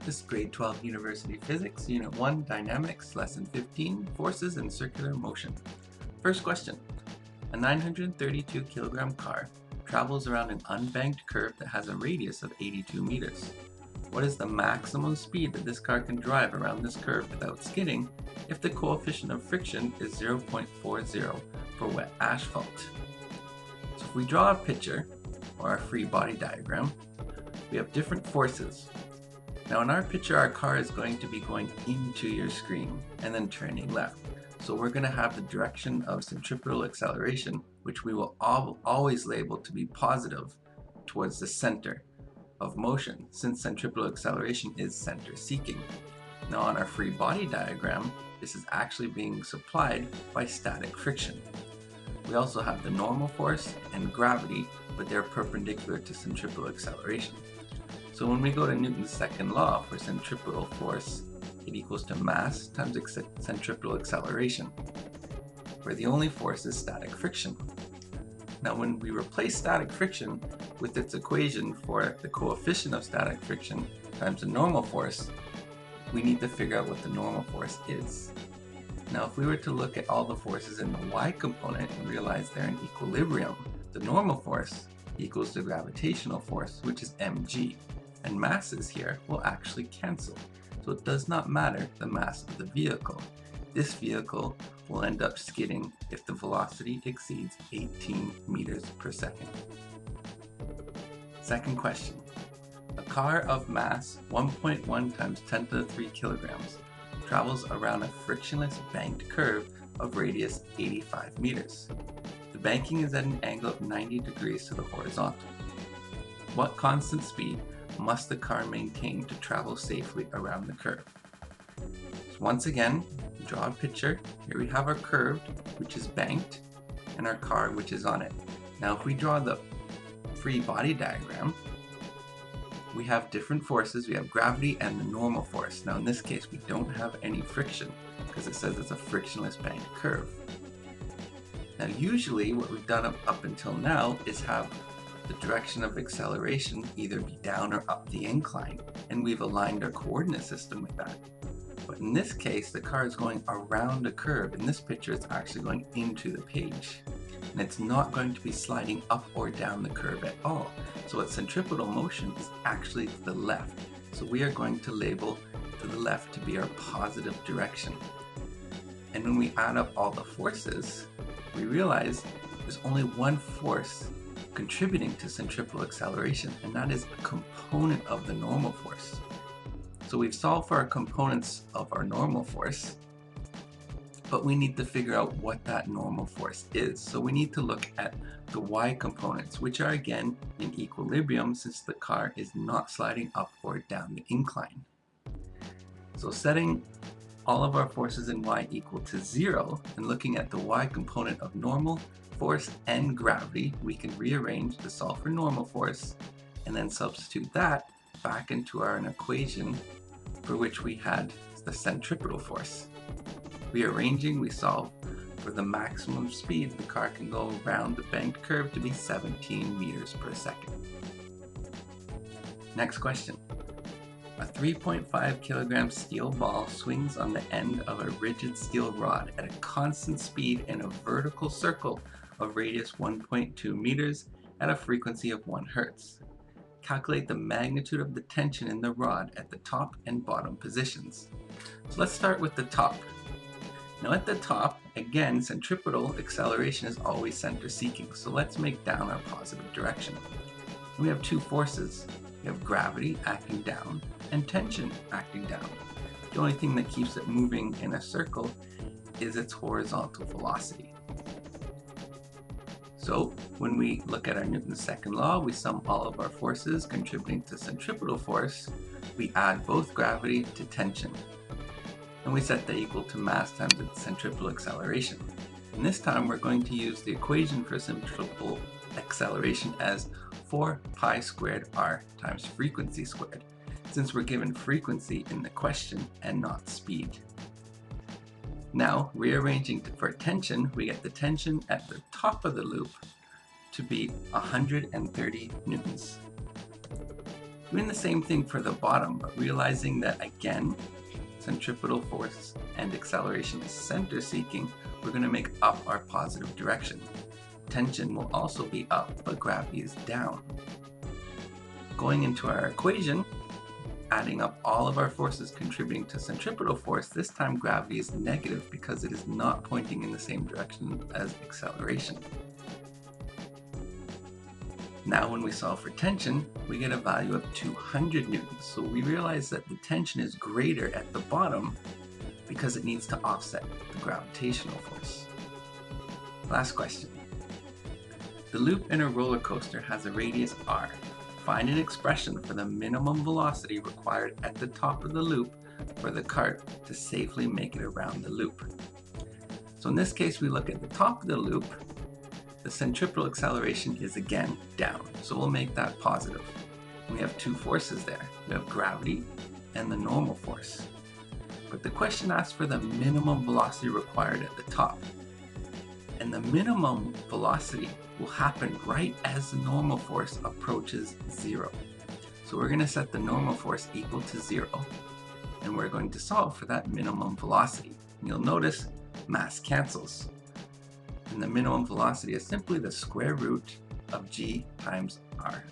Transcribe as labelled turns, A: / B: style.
A: This is Grade 12 University Physics, Unit 1, Dynamics, Lesson 15, Forces in Circular Motion. First question. A 932 kilogram car travels around an unbanked curve that has a radius of 82 meters. What is the maximum speed that this car can drive around this curve without skidding if the coefficient of friction is 0.40 for wet asphalt? So if we draw a picture, or a free body diagram, we have different forces. Now in our picture, our car is going to be going into your screen and then turning left. So we're going to have the direction of centripetal acceleration, which we will always label to be positive towards the center of motion, since centripetal acceleration is center seeking. Now on our free body diagram, this is actually being supplied by static friction. We also have the normal force and gravity, but they're perpendicular to centripetal acceleration. So when we go to Newton's second law for centripetal force, it equals to mass times centripetal acceleration, where the only force is static friction. Now when we replace static friction with its equation for the coefficient of static friction times the normal force, we need to figure out what the normal force is. Now if we were to look at all the forces in the y component and realize they're in equilibrium, the normal force equals the gravitational force, which is mg. And masses here will actually cancel. So it does not matter the mass of the vehicle. This vehicle will end up skidding if the velocity exceeds 18 meters per second. Second question. A car of mass 1.1 times 10 to the 3 kilograms travels around a frictionless banked curve of radius 85 meters. The banking is at an angle of 90 degrees to the horizontal. What constant speed must the car maintain to travel safely around the curve? So once again, draw a picture. Here we have our curve, which is banked, and our car, which is on it. Now if we draw the free body diagram, we have different forces. We have gravity and the normal force. Now in this case, we don't have any friction because it says it's a frictionless banked curve. Now usually what we've done up until now is have the direction of acceleration either be down or up the incline, and we've aligned our coordinate system with that. But in this case, the car is going around a curve. In this picture, it's actually going into the page, and it's not going to be sliding up or down the curve at all. So its centripetal motion is actually to the left. So we are going to label to the left to be our positive direction. And when we add up all the forces, we realize there's only one force contributing to centripetal acceleration, and that is a component of the normal force. So we've solved for our components of our normal force, but we need to figure out what that normal force is. So we need to look at the y components, which are again in equilibrium since the car is not sliding up or down the incline. So setting all of our forces in y equal to 0 and looking at the y component of normal force and gravity, we can rearrange to solve for normal force and then substitute that back into our equation for which we had the centripetal force. Rearranging, we solve for the maximum speed the car can go around the banked curve to be 17 meters per second. Next question. A 3.5 kilogram steel ball swings on the end of a rigid steel rod at a constant speed in a vertical circle of radius 1.2 meters at a frequency of 1 hertz. Calculate the magnitude of the tension in the rod at the top and bottom positions. So let's start with the top. Now at the top, again, centripetal acceleration is always center seeking, so let's make down our positive direction. We have two forces. We have gravity acting down and tension acting down. The only thing that keeps it moving in a circle is its horizontal velocity. So when we look at our Newton's second law, we sum all of our forces contributing to centripetal force. We add both gravity to tension, and we set that equal to mass times its centripetal acceleration. And this time we're going to use the equation for centripetal acceleration as 4 pi squared r times frequency squared, since we're given frequency in the question and not speed. Now, rearranging for tension, we get the tension at the top of the loop to be 130 newtons. Doing the same thing for the bottom, but realizing that again, centripetal force and acceleration is center seeking, we're going to make up our positive direction. Tension will also be up, but gravity is down. Going into our equation, adding up all of our forces contributing to centripetal force, this time gravity is negative because it is not pointing in the same direction as acceleration. Now when we solve for tension, we get a value of 200 newtons. So we realize that the tension is greater at the bottom because it needs to offset the gravitational force. Last question. The loop in a roller coaster has a radius r. Find an expression for the minimum velocity required at the top of the loop for the cart to safely make it around the loop. So in this case, we look at the top of the loop. The centripetal acceleration is again down, so we'll make that positive. We have two forces there. We have gravity and the normal force. But the question asks for the minimum velocity required at the top. And the minimum velocity will happen right as the normal force approaches 0. So we're going to set the normal force equal to 0, and we're going to solve for that minimum velocity. And you'll notice mass cancels. And the minimum velocity is simply the square root of g times r.